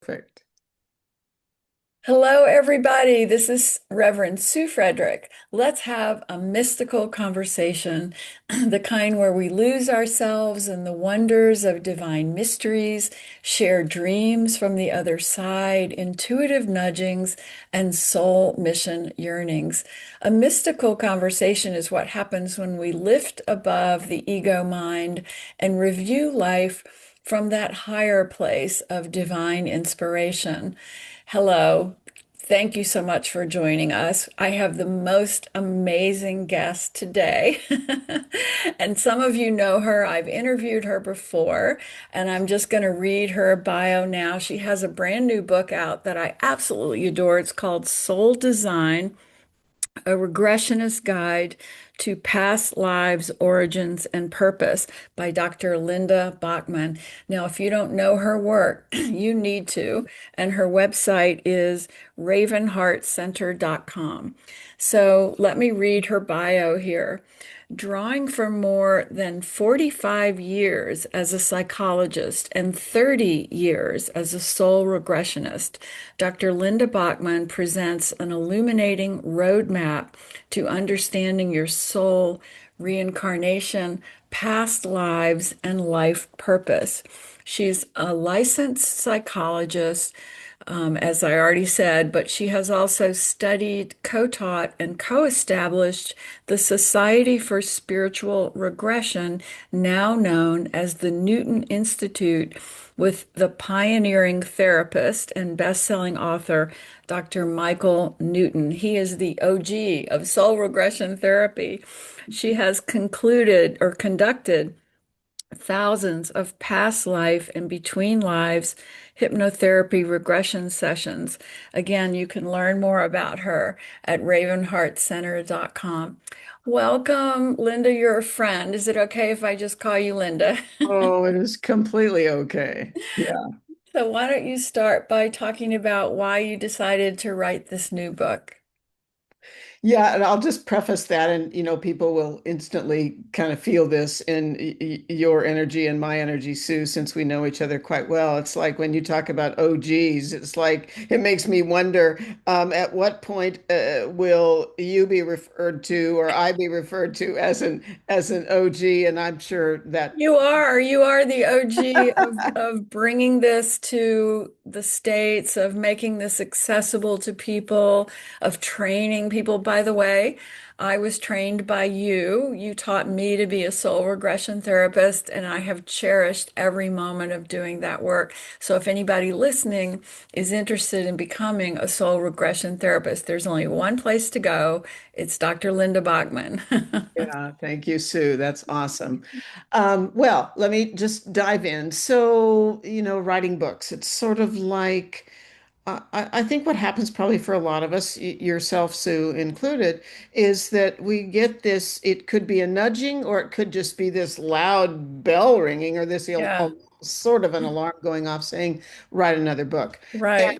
Perfect. Hello, everybody. This is Reverend Sue Frederick. Let's have a mystical conversation, the kind where we lose ourselves in the wonders of divine mysteries, share dreams from the other side, intuitive nudgings, and soul mission yearnings. A mystical conversation is what happens when we lift above the ego mind and review life from that higher place of divine inspiration. Hello. Thank you so much for joining us. I have the most amazing guest today. And some of you know her. I've interviewed her before, and I'm just going to read her bio now. She has a brand new book out that I absolutely adore. It's called Soul Design, a Regressionist Guide to Past Lives, Origins, and Purpose by Dr. Linda Bachman. Now, if you don't know her work, you need to, and her website is ravenheartcenter.com. So let me read her bio here. Drawing from more than 45 years as a psychologist and 30 years as a soul regressionist, Dr. Linda Bachman presents an illuminating roadmap to understanding your soul, reincarnation, past lives, and life purpose. She's a licensed psychologist, as I already said, but she has also studied, co-taught, and co-established the Society for Spiritual Regression, now known as the Newton Institute, with the pioneering therapist and best-selling author, Dr. Michael Newton. He is the OG of soul regression therapy. She has concluded or conducted thousands of past life and between lives hypnotherapy regression sessions. Again, you can learn more about her at ravenheartcenter.com. Welcome, Linda. You're a friend. Is it okay if I just call you Linda? Oh, it is completely okay. Yeah. So, why don't you start by talking about why you decided to write this new book? Yeah, and I'll just preface that, and people will instantly kind of feel this in your energy and my energy, Sue, since we know each other quite well. It's like when you talk about OGs, it's like it makes me wonder, at what point will you be referred to or I be referred to as an OG? And I'm sure that You are the OG of bringing this to the States, of making this accessible to people, of training people. By the way, I was trained by you. You taught me to be a soul regression therapist, and I have cherished every moment of doing that work. So if anybody listening is interested in becoming a soul regression therapist, there's only one place to go. It's Dr. Linda Bachman. Yeah, thank you, Sue. That's awesome. Well, let me just dive in. So, writing books, it's sort of like, I think what happens probably for a lot of us, yourself, Sue, included, is that we get this, it could be a nudging or it could just be this loud bell ringing or this Yeah, sort of an alarm going off saying, write another book. And right.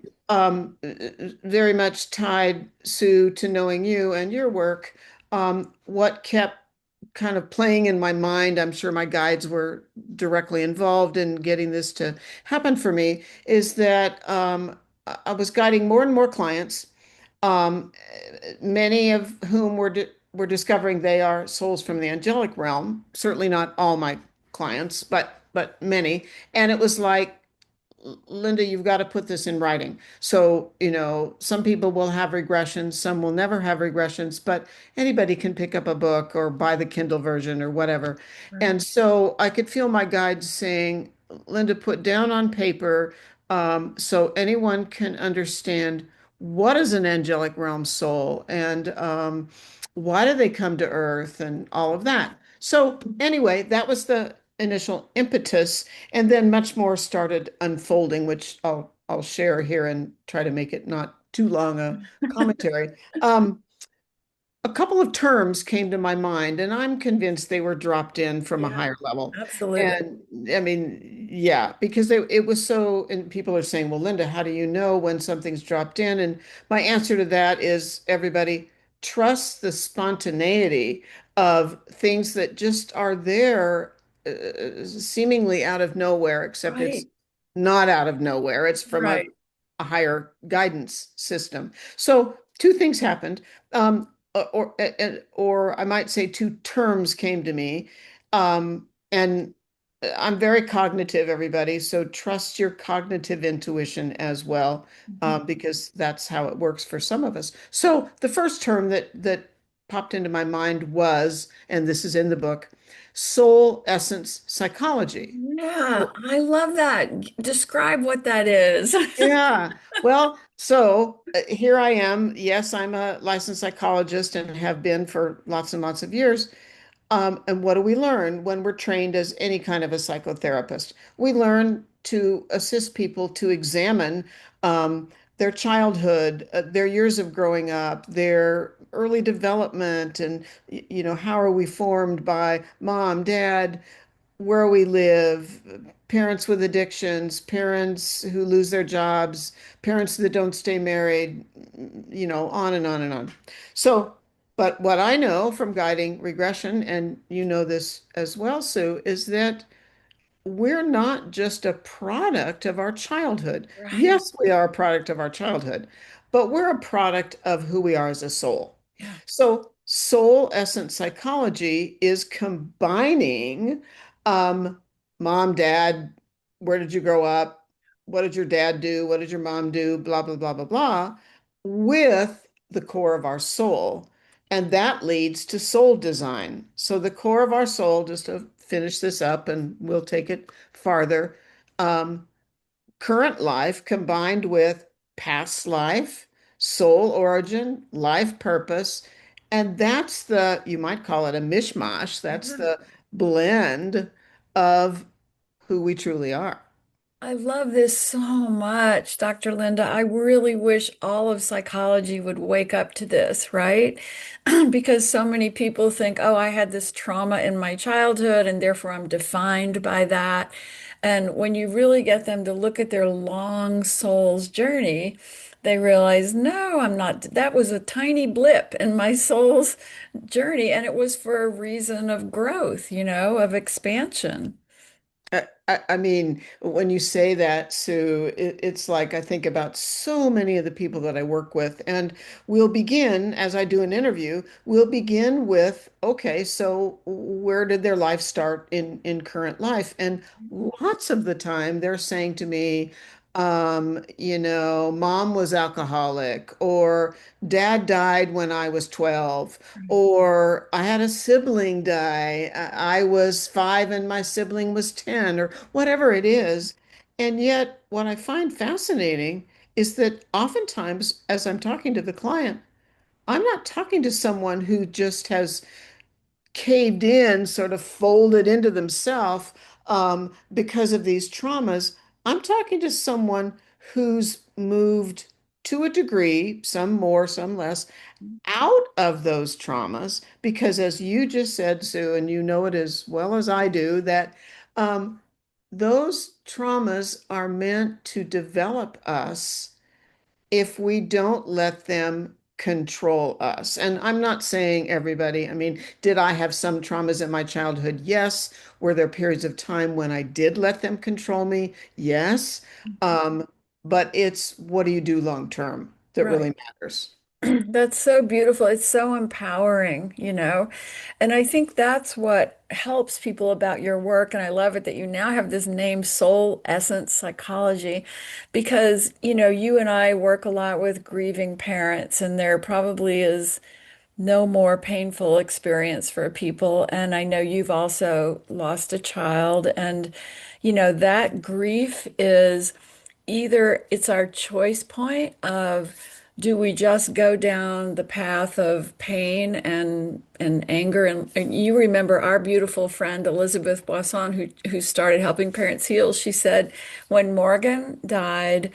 very much tied, Sue, to knowing you and your work. What kept kind of playing in my mind, I'm sure my guides were directly involved in getting this to happen for me, is that I was guiding more and more clients, um, many of whom were discovering they are souls from the angelic realm. Certainly not all my clients, but many. And it was like, Linda, you've got to put this in writing. So, some people will have regressions, some will never have regressions, but anybody can pick up a book or buy the Kindle version or whatever. Right. And so I could feel my guides saying, Linda, put down on paper, so anyone can understand what is an angelic realm soul and why do they come to Earth and all of that. So, anyway, that was the initial impetus. And then much more started unfolding, which I'll share here and try to make it not too long a commentary. Um, a couple of terms came to my mind, and I'm convinced they were dropped in from a Yeah, higher level. absolutely. And I mean, yeah, because it was so, and people are saying, well, Linda, how do you know when something's dropped in? And my answer to that is everybody trust the spontaneity of things that just are there, seemingly out of nowhere, except it's Right, not out of nowhere. It's from a right. a higher guidance system. So two things happened. Or I might say two terms came to me. And I'm very cognitive, everybody. So trust your cognitive intuition as well, Mhm. because that's how it works for some of us. So the first term that popped into my mind was, and this is in the book, soul essence psychology. Yeah, I love that. Describe what that is. Yeah. Well, so here I am. Yes, I'm a licensed psychologist and have been for lots and lots of years. And what do we learn when we're trained as any kind of a psychotherapist? We learn to assist people to examine their childhood, their years of growing up, their early development, and how are we formed by mom, dad, where we live, parents with addictions, parents who lose their jobs, parents that don't stay married, on and on and on. So, but what I know from guiding regression, and you know this as well, Sue, is that we're not just a product of our childhood. Right. Yes, we are a product of our childhood, but we're a product of who we are as a soul. Yeah. So, soul essence psychology is combining um, mom, dad, where did you grow up? What did your dad do? What did your mom do? Blah, blah, blah, blah, blah, with the core of our soul. And that leads to soul design. So the core of our soul, just to finish this up and we'll take it farther, um, current life combined with past life, soul origin, life purpose. And that's you might call it a mishmash. That's Yeah. the blend of who we truly are. I love this so much, Dr. Linda. I really wish all of psychology would wake up to this, right? Because so many people think, oh, I had this trauma in my childhood and therefore I'm defined by that. And when you really get them to look at their long soul's journey, they realize, no, I'm not. That was a tiny blip in my soul's journey. And it was for a reason of growth, of expansion. I mean, when you say that, Sue, it's like I think about so many of the people that I work with, and we'll begin, as I do an interview, we'll begin with, okay, so where did their life start in current life? And lots of the time they're saying to me, mom was alcoholic, or dad died when I was 12, or I had a sibling die. I was 5 and my sibling was 10, or whatever it is. And yet, what I find fascinating is that oftentimes, as I'm talking to the client, I'm not talking to someone who just has caved in, sort of folded into themselves because of these traumas. I'm talking to someone who's moved to a degree, some more, some less, out of those traumas. Because as you just said, Sue, and you know it as well as I do, that um, those traumas are meant to develop us if we don't let them control us. And I'm not saying everybody, I mean, did I have some traumas in my childhood? Yes. Were there periods of time when I did let them control me? Yes. Um, but it's what do you do long term that Right. really matters. That's so beautiful. It's so empowering, And I think that's what helps people about your work. And I love it that you now have this name, Soul Essence Psychology, because, you and I work a lot with grieving parents, and there probably is no more painful experience for people. And I know you've also lost a child, and, that grief is either it's our choice point of do we just go down the path of pain and anger and you remember our beautiful friend Elizabeth Boisson who started helping parents heal. She said when Morgan died,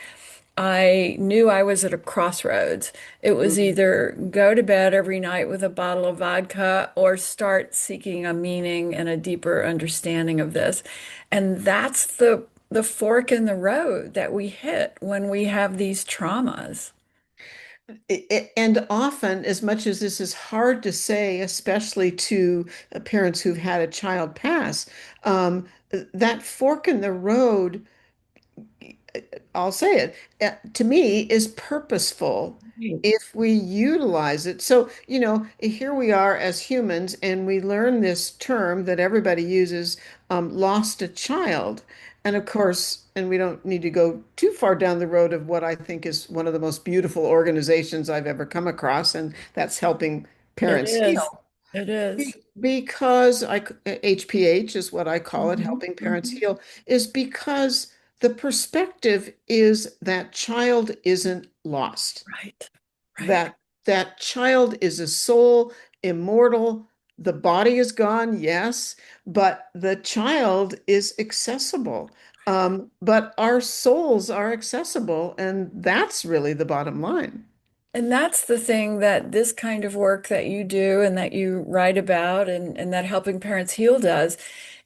I knew I was at a crossroads. It was Mhm. either go to bed every night with a bottle of vodka or start seeking a meaning and a deeper understanding of this. And that's the fork in the road that we hit when we have these traumas. And often, as much as this is hard to say, especially to parents who've had a child pass, that fork in the road I'll say it, to me, is purposeful Right. if we utilize it. So, here we are as humans, and we learn this term that everybody uses, lost a child. And of course, and we don't need to go too far down the road of what I think is one of the most beautiful organizations I've ever come across, and that's helping It parents is. heal. It is. Because HPH is what I call it, Mhm, helping parents mhm. heal, is because the perspective is that child isn't lost. Right. Right. That child is a soul, immortal. The body is gone, yes, but the child is accessible. But our souls are accessible, and that's really the bottom line. And that's the thing that this kind of work that you do and that you write about and that Helping Parents Heal does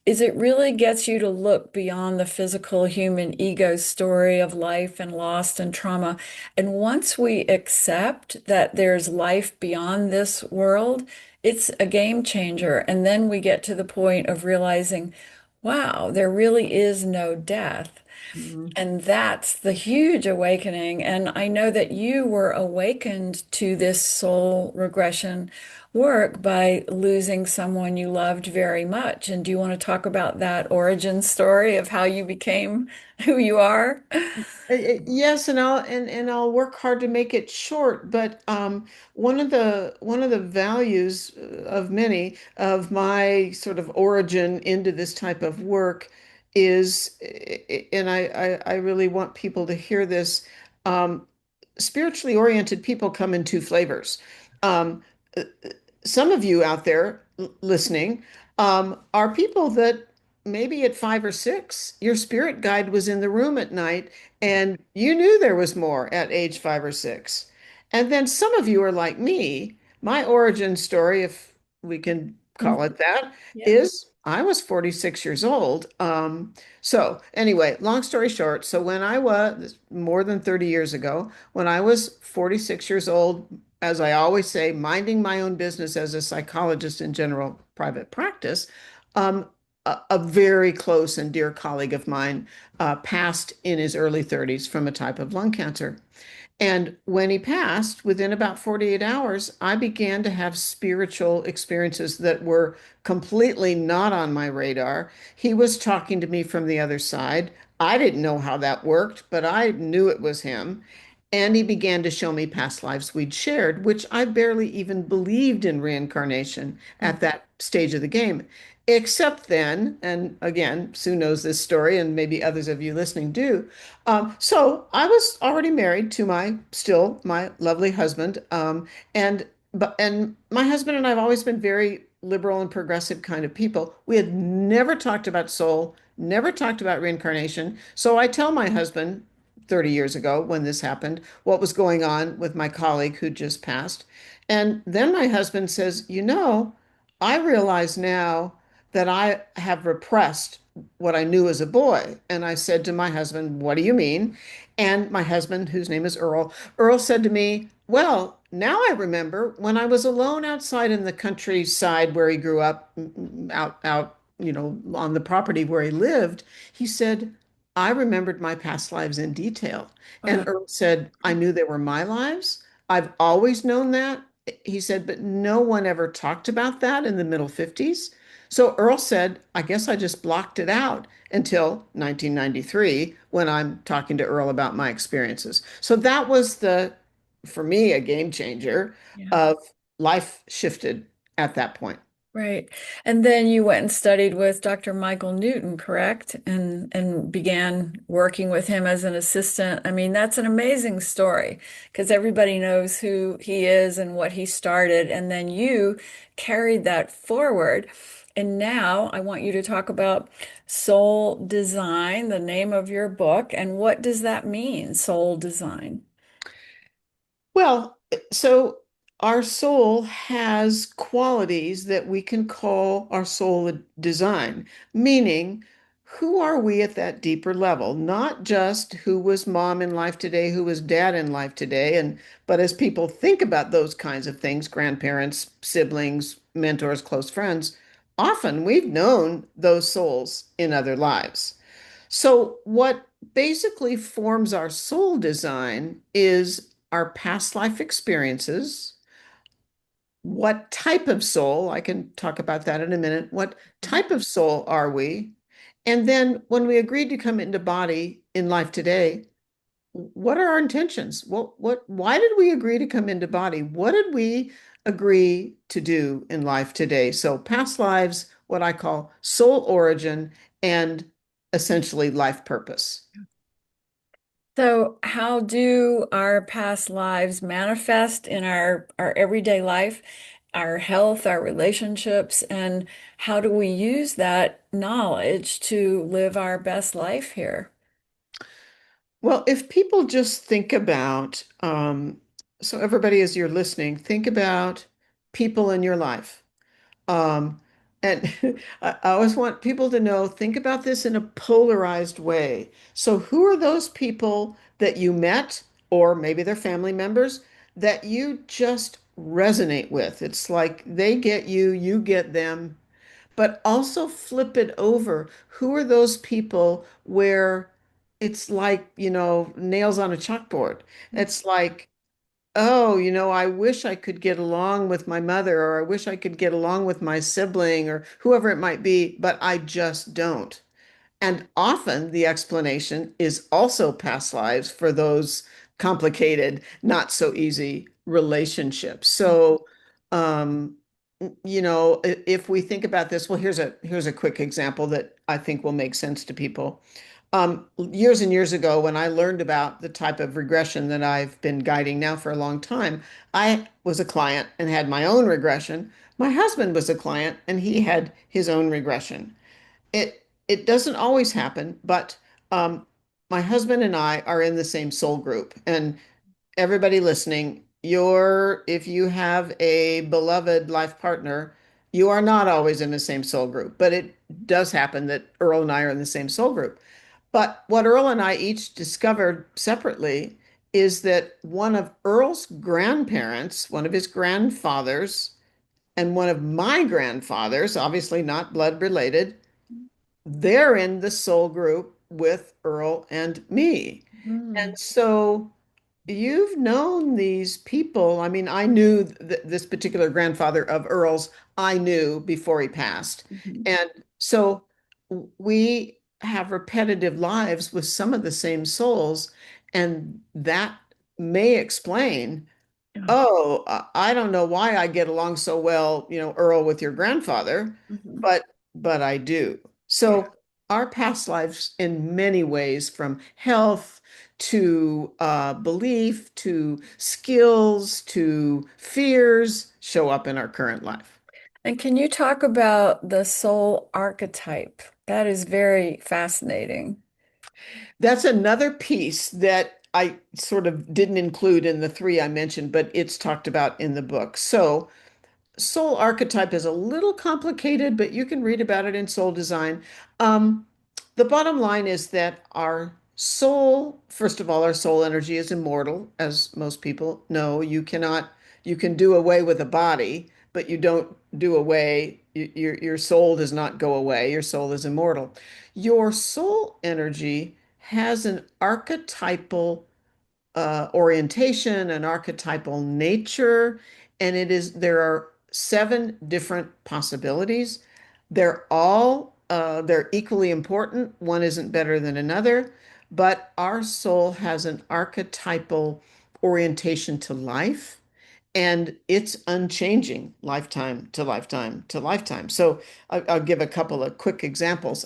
is it really gets you to look beyond the physical human ego story of life and loss and trauma. And once we accept that there's life beyond this world, it's a game changer. And then we get to the point of realizing, wow, there really is no death. Mhm. And that's the huge awakening. And I know that you were awakened to this soul regression work by losing someone you loved very much. And do you want to talk about that origin story of how you became who you are? Yes, and I'll work hard to make it short. But one of the values of many of my sort of origin into this type of work is, and I really want people to hear this. Um, Spiritually oriented people come in two flavors. Um, uh, some of you out there listening are people that maybe at 5 or 6, your spirit guide was in the room at night and you knew there was more at age 5 or 6. And then some of you are like me. My origin story, if we can call Mhm. it that, Yeah. is I was 46 years old. So anyway, long story short, so when I was more than 30 years ago, when I was 46 years old, as I always say, minding my own business as a psychologist in general private practice, um, a very close and dear colleague of mine passed in his early 30s from a type of lung cancer. And when he passed, within about 48 hours, I began to have spiritual experiences that were completely not on my radar. He was talking to me from the other side. I didn't know how that worked, but I knew it was him. And he began to show me past lives we'd shared, which I barely even believed in reincarnation at that stage of the game. Except then, and again, Sue knows this story, and maybe others of you listening do. So I was already married to my lovely husband, and my husband and I have always been very liberal and progressive kind of people. We had never talked about soul, never talked about reincarnation. So I tell my husband 30 years ago when this happened, what was going on with my colleague who just passed. And then my husband says, I realize now that I have repressed what I knew as a boy. And I said to my husband, what do you mean? And my husband, whose name is Earl said to me, well, now I remember when I was alone outside in the countryside where he grew up, out, on the property where he lived. He said, I remembered my past lives in detail. And Wow. Earl said, I knew they were my lives. I've always known that. He said, but no one ever talked about that in the middle 50s. So Earl said, I guess I just blocked it out until 1993 when I'm talking to Earl about my experiences. So that was for me, a game changer Yeah. of life shifted at that point. Right. And then you went and studied with Dr. Michael Newton, correct? And began working with him as an assistant. I mean, that's an amazing story because everybody knows who he is and what he started. And then you carried that forward. And now I want you to talk about soul design, the name of your book, and what does that mean, soul design? Well, so our soul has qualities that we can call our soul design, meaning who are we at that deeper level? Not just who was mom in life today, who was dad in life today, but as people think about those kinds of things, grandparents, siblings, mentors, close friends, often we've known those souls in other lives. So, what basically forms our soul design is our past life experiences. What type of soul? I can talk about that in a minute. What type of soul are we? And then when we agreed to come into body in life today, what are our intentions? Why did we agree to come into body? What did we agree to do in life today? So past lives, what I call soul origin, and essentially life purpose. So, how do our past lives manifest in our everyday life, our health, our relationships, and how do we use that knowledge to live our best life here? Well, if people just think about, so everybody, as you're listening, think about people in your life. Um, and I always want people to know, think about this in a polarized way. So, who are those people that you met, or maybe they're family members, that you just resonate with? It's like they get you, you get them, but also flip it over. Who are those people where it's like, nails on a chalkboard? It's like, oh, I wish I could get along with my mother, or I wish I could get along with my sibling, or whoever it might be, but I just don't. And often the explanation is also past lives for those complicated, not so easy relationships. So, um, if we think about this, well, here's a quick example that I think will make sense to people. Years and years ago, when I learned about the type of regression that I've been guiding now for a long time, I was a client and had my own regression. My husband was a client and he had his own regression. It doesn't always happen, but um, my husband and I are in the same soul group. And everybody listening, if you have a beloved life partner, you are not always in the same soul group. But it does happen that Earl and I are in the same soul group. But what Earl and I each discovered separately is that one of Earl's grandparents, one of his grandfathers, and one of my grandfathers, obviously not blood related, they're in the soul group with Earl and me. And Mm, so you've known these people. I mean, I knew th this particular grandfather of Earl's, I knew before he passed. mhm. And so we have repetitive lives with some of the same souls, and that may explain. Yeah. Oh, I don't know why I get along so well, Earl, with your grandfather, Mhm. but I do. Yeah. So our past lives, in many ways, from health to belief to skills to fears, show up in our current life. And can you talk about the soul archetype? That is very fascinating. That's another piece that I sort of didn't include in the three I mentioned, but it's talked about in the book. So soul archetype is a little complicated, but you can read about it in soul design. Um, the bottom line is that our soul, first of all, our soul energy is immortal, as most people know. You can do away with a body, but you don't do away, your soul does not go away. Your soul is immortal. Your soul energy has an archetypal orientation and archetypal nature. And there are seven different possibilities. They're equally important. One isn't better than another, but our soul has an archetypal orientation to life. And it's unchanging lifetime to lifetime to lifetime. So I'll give a couple of quick examples.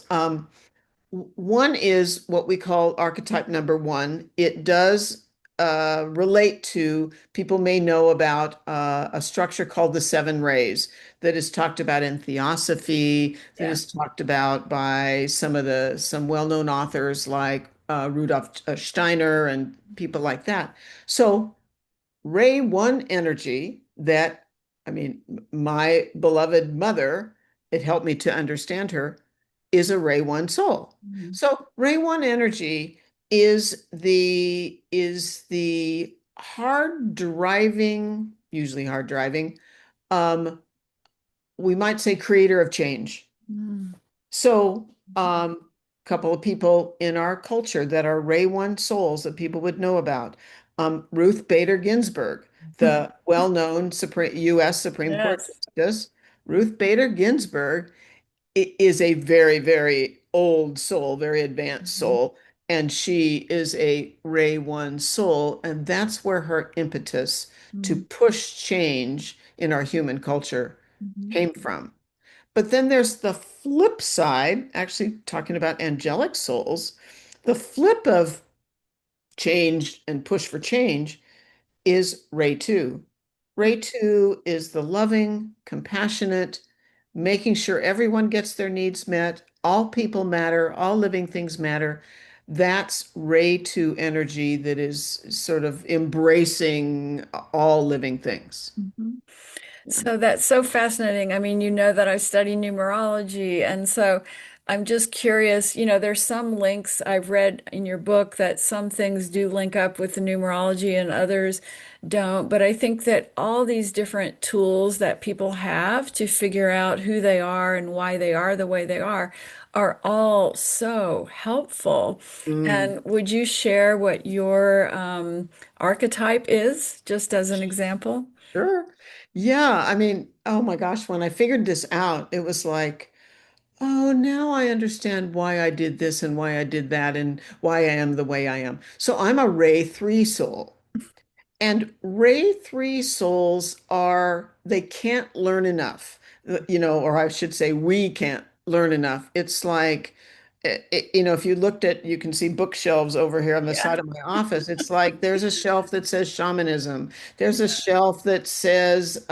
One is what we call archetype number one. It does relate to, people may know about a structure called the seven rays that is talked about in theosophy, that Yeah. is talked about by some well-known authors like Rudolf Steiner and people like that. So Ray one energy that, I mean, my beloved mother, it helped me to understand her, is a Ray one soul. Mhm. So Ray one energy is the hard driving, usually hard driving, um, we might say creator of change. Mm. So, couple of people in our culture that are Ray One souls that people would know about. Ruth Bader Ginsburg, the well-known U.S. Supreme Court Yes. Justice. Ruth Bader Ginsburg is a very, very old soul, very advanced Mhm. soul, and she is a Ray One soul, and that's where her impetus to Mhm. push change in our human culture Mhm. came from. But then there's the flip side, actually talking about angelic souls. The flip of change and push for change is Ray 2. Ray 2 is the loving, compassionate, making sure everyone gets their needs met, all people matter, all living things matter. That's Ray 2 energy that is sort of embracing all living things. Mhm. Yeah. So that's so fascinating. I mean, you know that I study numerology, and so I'm just curious, there's some links I've read in your book that some things do link up with the numerology and others don't. But I think that all these different tools that people have to figure out who they are and why they are the way they are all so helpful. Mm. And would you share what your archetype is, just as an example? Sure. Yeah. I mean, oh my gosh, when I figured this out, it was like, oh, now I understand why I did this and why I did that and why I am the way I am. So I'm a Ray 3 soul. And Ray 3 souls they can't learn enough, or I should say, we can't learn enough. It's like, if you looked at, you can see bookshelves over here on the Yeah. side of my office. It's like there's a shelf that says shamanism. There's a shelf that says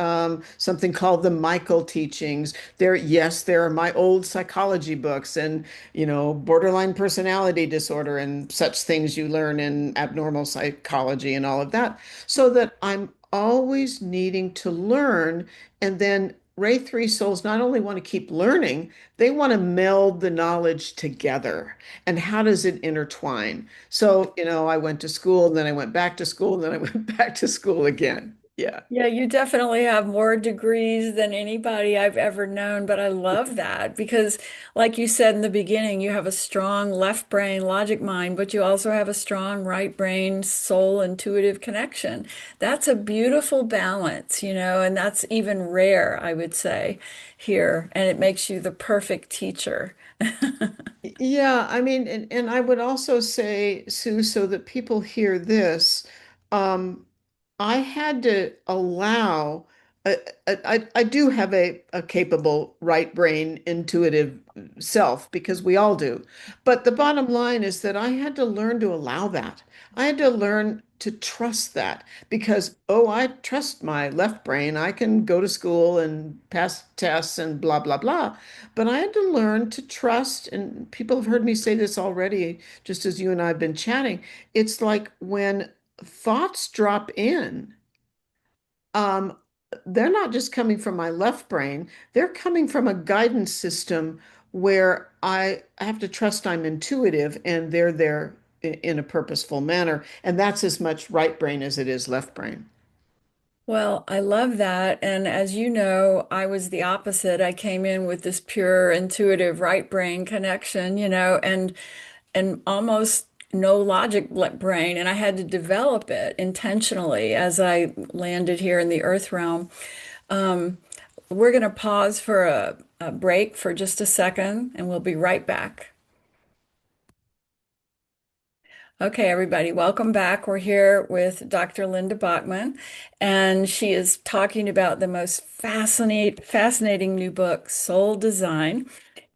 something called the Michael teachings. Yes, there are my old psychology books and, borderline personality disorder and such things you learn in abnormal psychology and all of that so that I'm always needing to learn. And then Ray 3 souls not only want to keep learning, they want to meld the knowledge together. And how does it intertwine? So, I went to school and then I went back to school and then I went back to school again. Yeah. Yeah, you definitely have more degrees than anybody I've ever known, but I love that because, like you said in the beginning, you have a strong left brain logic mind, but you also have a strong right brain soul intuitive connection. That's a beautiful balance, and that's even rare, I would say, here, and it makes you the perfect teacher. Yeah, I mean, and I would also say, Sue, so that people hear this, um, I had to allow, I do have a capable right brain intuitive self because we all do. But the bottom line is that I had to learn to allow that. I had to learn to trust that because, oh, I trust my left brain. I can go to school and pass tests and blah, blah, blah. But I had to learn to trust, and people have heard me say this already, just as you and I have been chatting. It's like when thoughts drop in, um, they're not just coming from my left brain, they're coming from a guidance system where I have to trust I'm intuitive and they're there in a purposeful manner. And that's as much right brain as it is left brain. Well, I love that. And as you know, I was the opposite. I came in with this pure intuitive right brain connection, and almost no logic brain. And I had to develop it intentionally as I landed here in the earth realm. Um, we're going to pause for a break for just a second, and we'll be right back. Okay, everybody, welcome back. We're here with Dr. Linda Bachman, and she is talking about the most fascinating new book, Soul Design.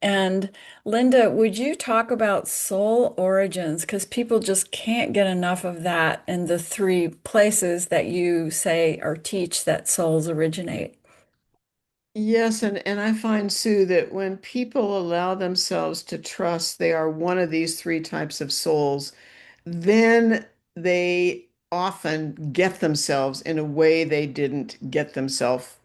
And Linda, would you talk about soul origins? Because people just can't get enough of that in the three places that you say or teach that souls originate. Yes, and I find, Sue, that when people allow themselves to trust they are one of these three types of souls, then they often get themselves in a way they didn't get themselves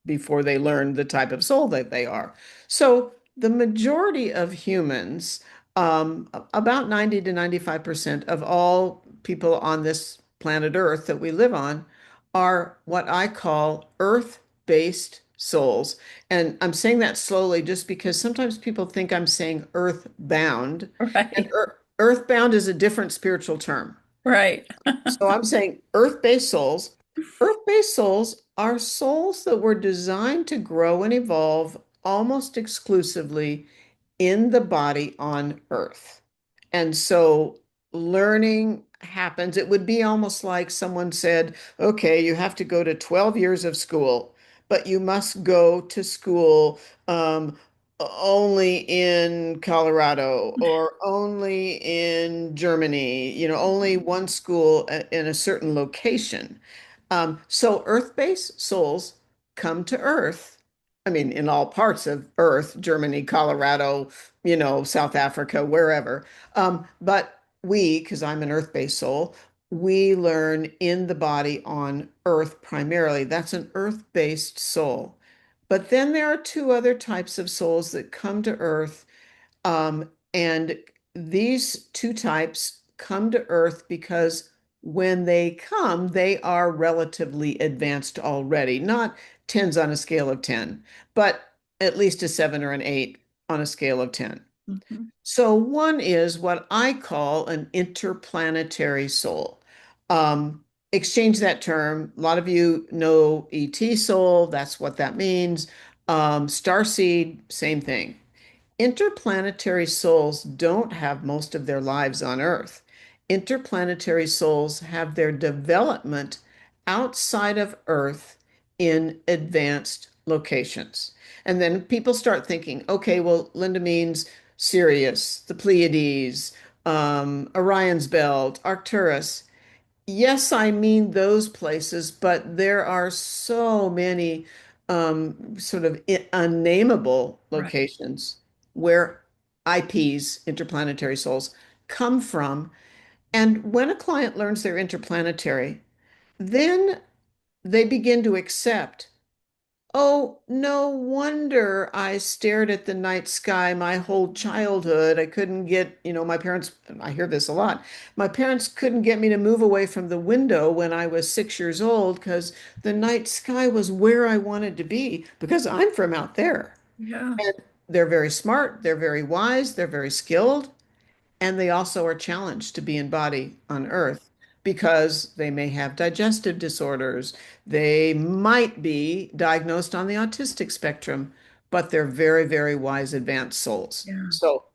before they learned the type of soul that they are. So the majority of humans, about 90 to 95% of all people on this planet Earth that we live on, are what I call Earth-based souls. And I'm saying that slowly just because sometimes people think I'm saying earthbound, and Right. earthbound is a different spiritual term. Right. So I'm saying earth-based souls. Earth-based souls are souls that were designed to grow and evolve almost exclusively in the body on earth. And so learning happens. It would be almost like someone said, okay, you have to go to 12 years of school, but you must go to school um, only in Colorado or only in Germany, only one school in a certain location. So Earth-based souls come to Earth. I mean, in all parts of Earth, Germany, Colorado, South Africa, wherever. But we, because I'm an Earth-based soul, we learn in the body on Earth primarily. That's an Earth-based soul. But then there are two other types of souls that come to Earth, and these two types come to Earth because when they come, they are relatively advanced already, not tens on a scale of 10, but at least a seven or an eight on a scale of 10. Mhm. So one is what I call an interplanetary soul. Exchange that term. A lot of you know ET soul, that's what that means. Starseed, same thing. Interplanetary souls don't have most of their lives on Earth. Interplanetary souls have their development outside of Earth in advanced locations. And then people start thinking, okay, well, Linda means Sirius, the Pleiades, Orion's Belt, Arcturus. Yes, I mean those places, but there are so many sort of unnameable Right. locations where IPs, interplanetary souls, come from. And when a client learns they're interplanetary, then they begin to accept. Oh, no wonder I stared at the night sky my whole childhood. I couldn't get, my parents, I hear this a lot. My parents couldn't get me to move away from the window when I was 6 years old because the night sky was where I wanted to be because I'm from out there. Yeah. And they're very smart, they're very wise, they're very skilled. And they also are challenged to be in body on Earth because they may have digestive disorders. They might be diagnosed on the autistic spectrum, but they're very, very wise, advanced souls. Yeah. So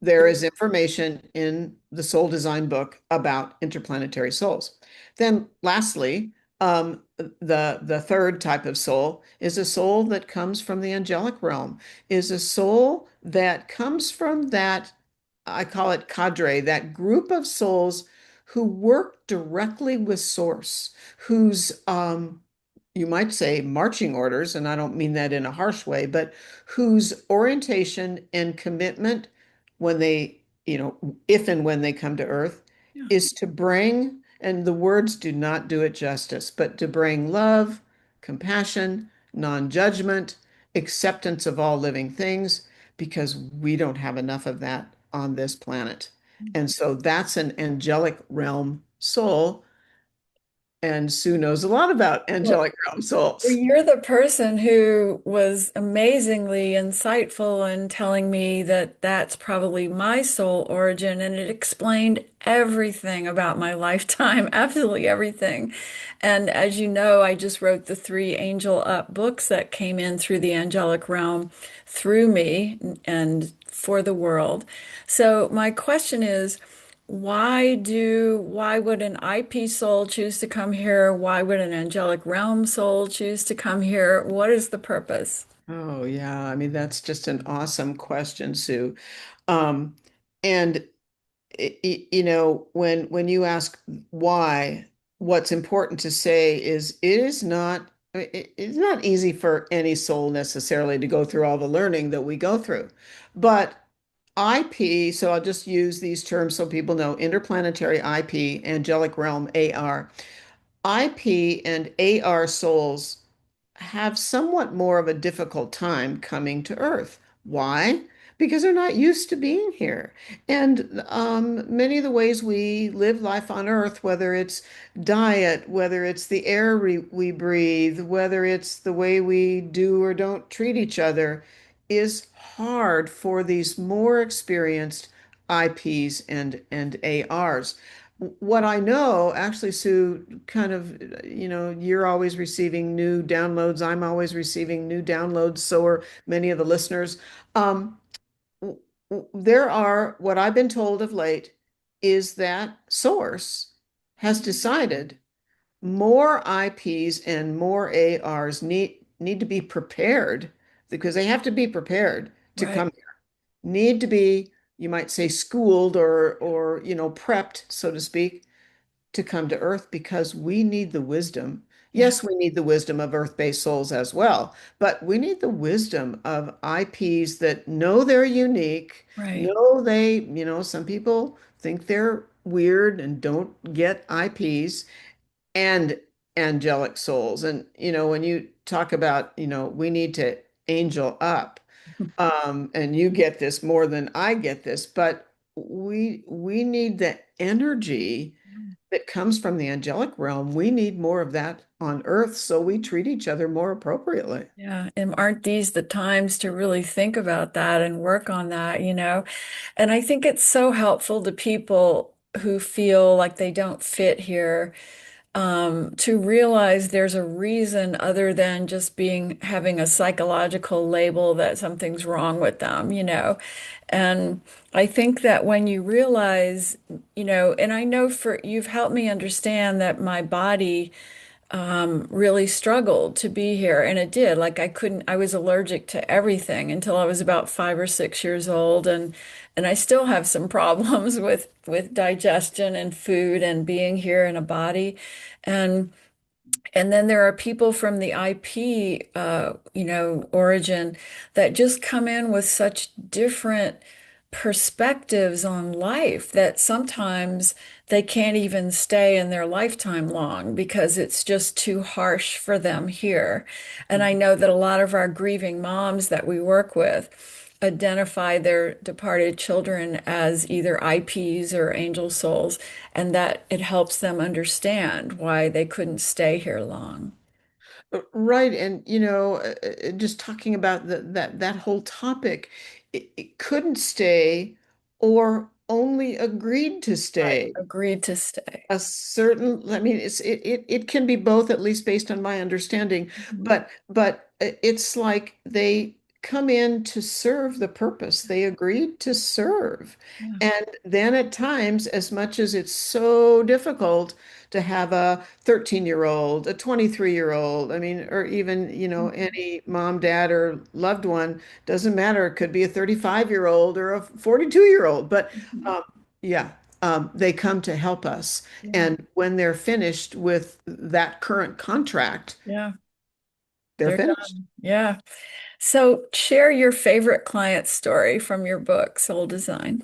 there is information in the Soul Design book about interplanetary souls. Then, lastly, the third type of soul is a soul that comes from the angelic realm, is a soul that comes from that I call it cadre, that group of souls who work directly with Source, whose, you might say, marching orders, and I don't mean that in a harsh way, but whose orientation and commitment when they, if and when they come to Earth, Yeah. is to bring, and the words do not do it justice, but to bring love, compassion, non-judgment, acceptance of all living things because we don't have enough of that on this planet. And so that's an angelic realm soul. And Sue knows a lot about Well, angelic realm Well, souls. you're the person who was amazingly insightful in telling me that that's probably my soul origin, and it explained everything about my lifetime, absolutely everything. And as you know, I just wrote the three Angel Up books that came in through the angelic realm through me and for the world. So my question is, why would an IP soul choose to come here? Why would an angelic realm soul choose to come here? What is the purpose? Oh, yeah. I mean, that's just an awesome question, Sue. Um, and when you ask why, what's important to say is it is not it's not easy for any soul necessarily to go through all the learning that we go through. But IP, so I'll just use these terms so people know interplanetary IP, angelic realm AR. IP and AR souls have somewhat more of a difficult time coming to Earth. Why? because they're not used to being here. And many of the ways we live life on Earth, whether it's diet, whether it's the air we breathe, whether it's the way we do or don't treat each other, is hard for these more experienced IPs and ARs. What I know, actually, Sue, kind of, you're always receiving new downloads. I'm always receiving new downloads. So are many of the listeners. Um, there are, what I've been told of late is that Source has decided more IPs and more ARs need to be prepared because they have to be prepared to Right. come here. Need to be, you might say, schooled or prepped, so to speak, to come to Earth because we need the wisdom. Yeah. Yes, we need the wisdom of Earth-based souls as well, but we need the wisdom of IPs that know they're unique, Right. know some people think they're weird and don't get IPs and angelic souls. And, when you talk about, we need to angel up, and you get this more than I get this, but we need the energy that comes from the angelic realm. We need more of that on earth so we treat each other more appropriately. Yeah. And aren't these the times to really think about that and work on that, you know? And I think it's so helpful to people who feel like they don't fit here, to realize there's a reason other than just having a psychological label that something's wrong with them, you know. And I think that when you realize, and I know for you've helped me understand that my body really struggled to be here, and it did. Like I was allergic to everything until I was about 5 or 6 years old, and I still have some problems with digestion and food and being here in a body. And and then there are people from the IP, origin that just come in with such different perspectives on life that sometimes they can't even stay in their lifetime long because it's just too harsh for them here. And I know that a lot of our grieving moms that we work with identify their departed children as either IPs or angel souls, and that it helps them understand why they couldn't stay here long. Right. And, just talking about that whole topic, it couldn't stay or only agreed to Right. stay. Agreed to stay. A certain, I mean, it can be both, at least based on my understanding, Mhm. but it's like they come in to serve the purpose they agreed to serve. Yeah. And then at times, as much as it's so difficult to have a 13-year-old, a 23-year-old, I mean, or even, Mhm. any mom, dad, or loved one, doesn't matter. It could be a 35-year-old or a 42-year-old, but Mhm. um, yeah, they come to help us. Yeah. And when they're finished with that current contract, Yeah. they're They're finished. done. Yeah. So share your favorite client story from your book, Soul Design.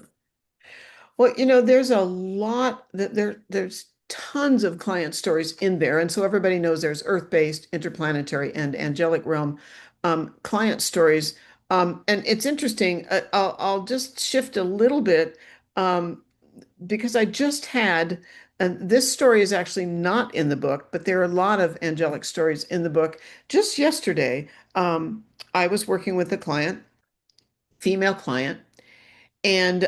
Well, there's a lot that there's tons of client stories in there. And so everybody knows there's earth-based, interplanetary, and angelic realm client stories. And it's interesting. I'll just shift a little bit um, because I just had, and this story is actually not in the book, but there are a lot of angelic stories in the book. Just yesterday, I was working with a client, female client, and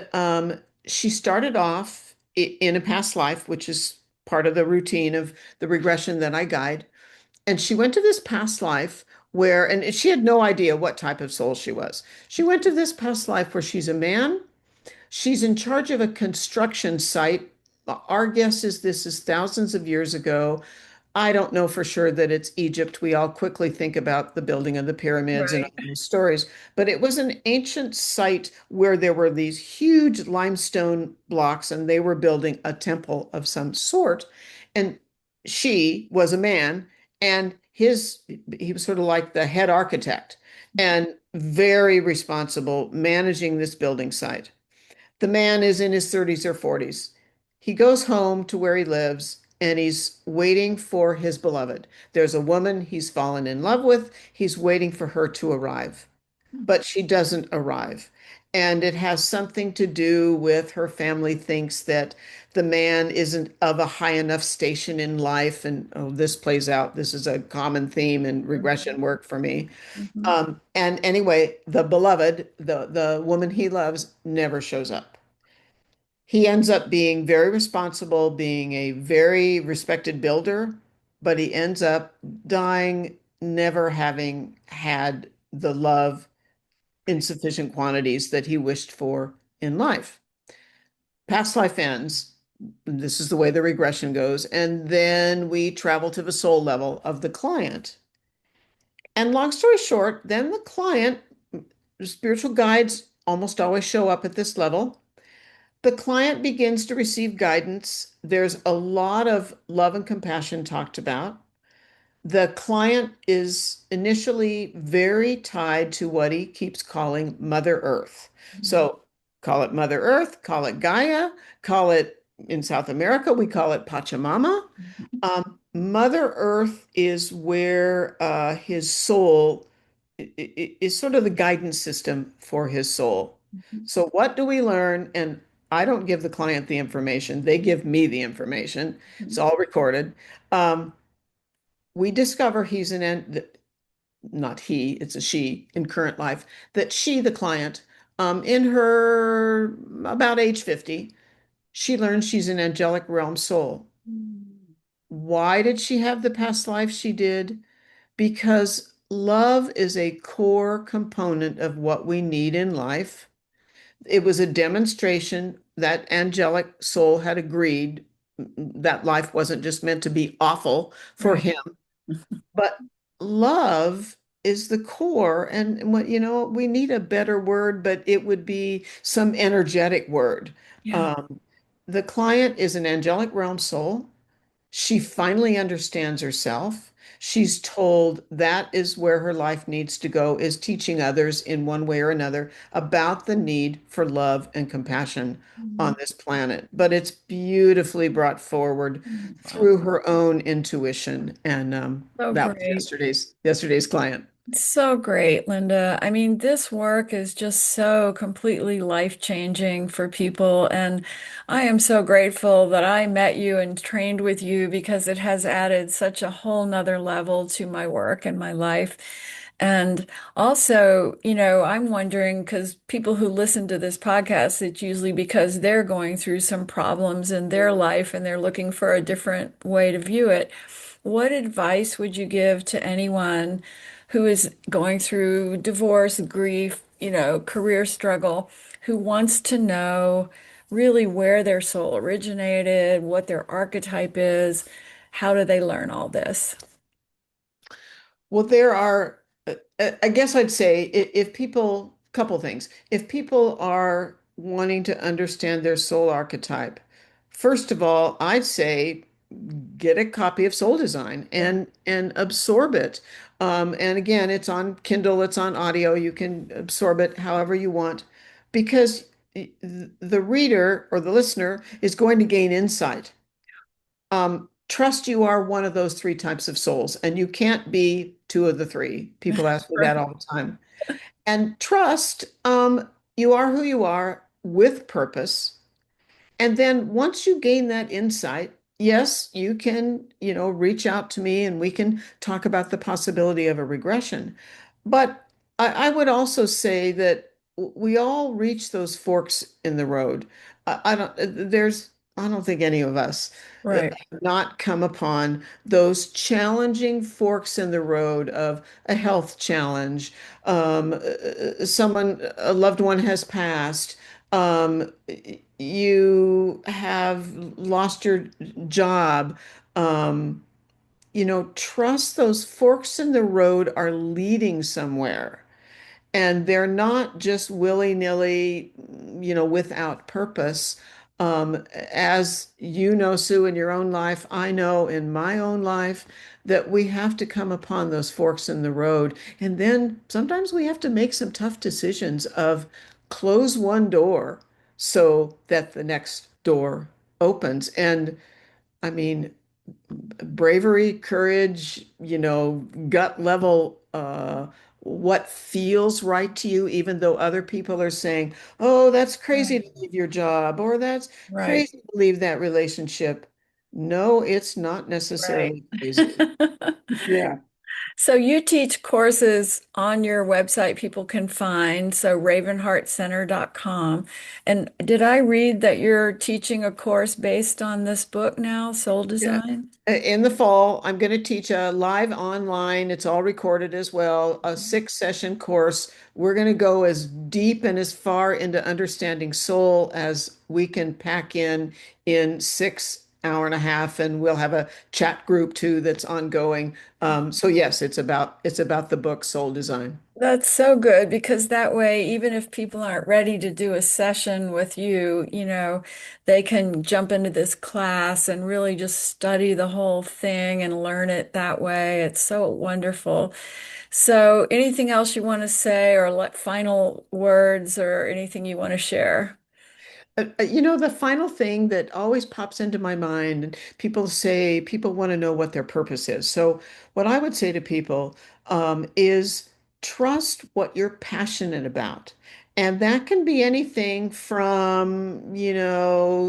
she started off in a past life, which is part of the routine of the regression that I guide. And she went to this past life where, and she had no idea what type of soul she was. She went to this past life where she's a man. She's in charge of a construction site. Our guess is this is thousands of years ago. I don't know for sure that it's Egypt. We all quickly think about the building of the pyramids and Right. all those stories, but it was an ancient site where there were these huge limestone blocks and they were building a temple of some sort. And she was a man and he was sort of like the head architect and very responsible managing this building site. The man is in his 30s or 40s. He goes home to where he lives and he's waiting for his beloved. There's a woman he's fallen in love with. He's waiting for her to arrive. but she doesn't arrive. And it has something to do with her family thinks that the man isn't of a high enough station in life. And oh, this plays out. This is a common theme in regression Mhm. work for me. Mhm. And anyway, the beloved, the woman he loves, never shows up. He ends up being very responsible, being a very respected builder, but he ends up dying never having had the love in sufficient quantities that he wished for in life. Past life ends. This is the way the regression goes. And then we travel to the soul level of the client. And long story short, then the client, spiritual guides almost always show up at this level. The client begins to receive guidance. There's a lot of love and compassion talked about. The client is initially very tied to what he keeps calling Mother Earth. So call it Mother Earth, call it Gaia, call it in South America, we call it Pachamama. Mhm. Mother Earth is where his soul is sort of the guidance system for his soul. Mhm. So, what do we learn? And I don't give the client the information, they give me the information. It's Mhm. all recorded. Um, we discover he's not he, it's a she in current life, that she, the client, in her about age 50, she learns she's an angelic realm soul. Mhm. Why did she have the past life she did? Because love is a core component of what we need in life. It was a demonstration that angelic soul had agreed that life wasn't just meant to be awful for Right. him, but love is the core. And what, we need a better word, but it would be some energetic word. Yeah. Um, the client is an angelic realm soul. She finally understands herself. She's told that is where her life needs to go, is teaching others in one way or another about the need for love and compassion on Mhm. this planet. But it's beautifully brought forward Wow. through her own intuition. And So that was great. yesterday's client. So great, Linda. I mean, this work is just so completely life-changing for people. And I am so grateful that I met you and trained with you because it has added such a whole nother level to my work and my life. And also, I'm wondering because people who listen to this podcast, it's usually because they're going through some problems in their life and they're looking for a different way to view it. What advice would you give to anyone who is going through divorce, grief, career struggle, who wants to know really where their soul originated, what their archetype is? How do they learn all this? Well, there are, I guess I'd say if people, couple things. If people are wanting to understand their soul archetype, first of all, I'd say get a copy of Soul Design Yeah. and absorb it. And again, it's on Kindle, it's on audio. You can absorb it however you want, because the reader or the listener is going to gain insight. Trust you are one of those three types of souls, and you can't be two of the three. People ask me that Right. all the time. And trust, you are who you are with purpose. And then once you gain that insight, yes, you can, reach out to me and we can talk about the possibility of a regression. But I would also say that we all reach those forks in the road. I don't think any of us Right. have not come upon those challenging forks in the road of a health challenge. A loved one has passed. Um, you have lost your job. Um, trust those forks in the road are leading somewhere. And they're not just willy-nilly, without purpose. As you know, Sue, in your own life, I know in my own life that we have to come upon those forks in the road. And then sometimes we have to make some tough decisions of close one door so that the next door opens. And I mean, bravery, courage, gut level what feels right to you, even though other people are saying, oh, that's crazy Right. to leave your job, or that's Right. crazy to leave that relationship. No, it's not Right. necessarily crazy. Yeah. So you teach courses on your website people can find, so ravenheartcenter.com. And did I read that you're teaching a course based on this book now, Soul Yeah. Design? In the fall, I'm going to teach a live online, it's all recorded as well, a 6 session course. We're going to go as deep and as far into understanding soul as we can pack in 6 hour and a half, and we'll have a chat group too that's ongoing. So yes, it's about the book Soul Design. That's so good because that way, even if people aren't ready to do a session with you, they can jump into this class and really just study the whole thing and learn it that way. It's so wonderful. So, anything else you want to say, or let final words, or anything you want to share? The final thing that always pops into my mind, and people say people want to know what their purpose is. So, what I would say to people is trust what you're passionate about. And that can be anything from,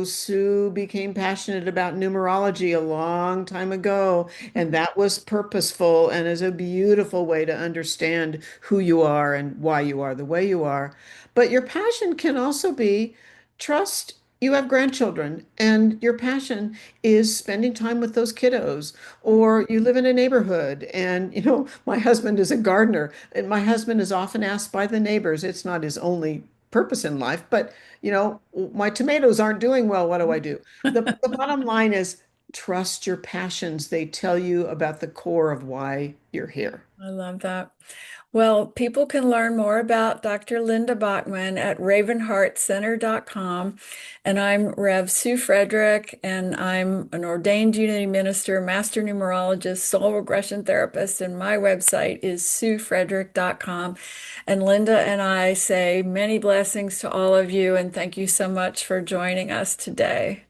Sue became passionate about numerology a long time ago, and that was purposeful and is a beautiful way to understand who you are and why you are the way you are. But your passion can also be trust you have grandchildren and your passion is spending time with those kiddos, or you live in a neighborhood and my husband is a gardener and my husband is often asked by the neighbors, it's not his only purpose in life, but my tomatoes aren't doing well, what do I do? The bottom line is trust your passions. They tell you about the core of why you're here. I love that. Well, people can learn more about Dr. Linda Bachman at ravenheartcenter.com. And I'm Rev Sue Frederick, and I'm an ordained unity minister, master numerologist, soul regression therapist, and my website is suefrederick.com. And Linda and I say many blessings to all of you, and thank you so much for joining us today.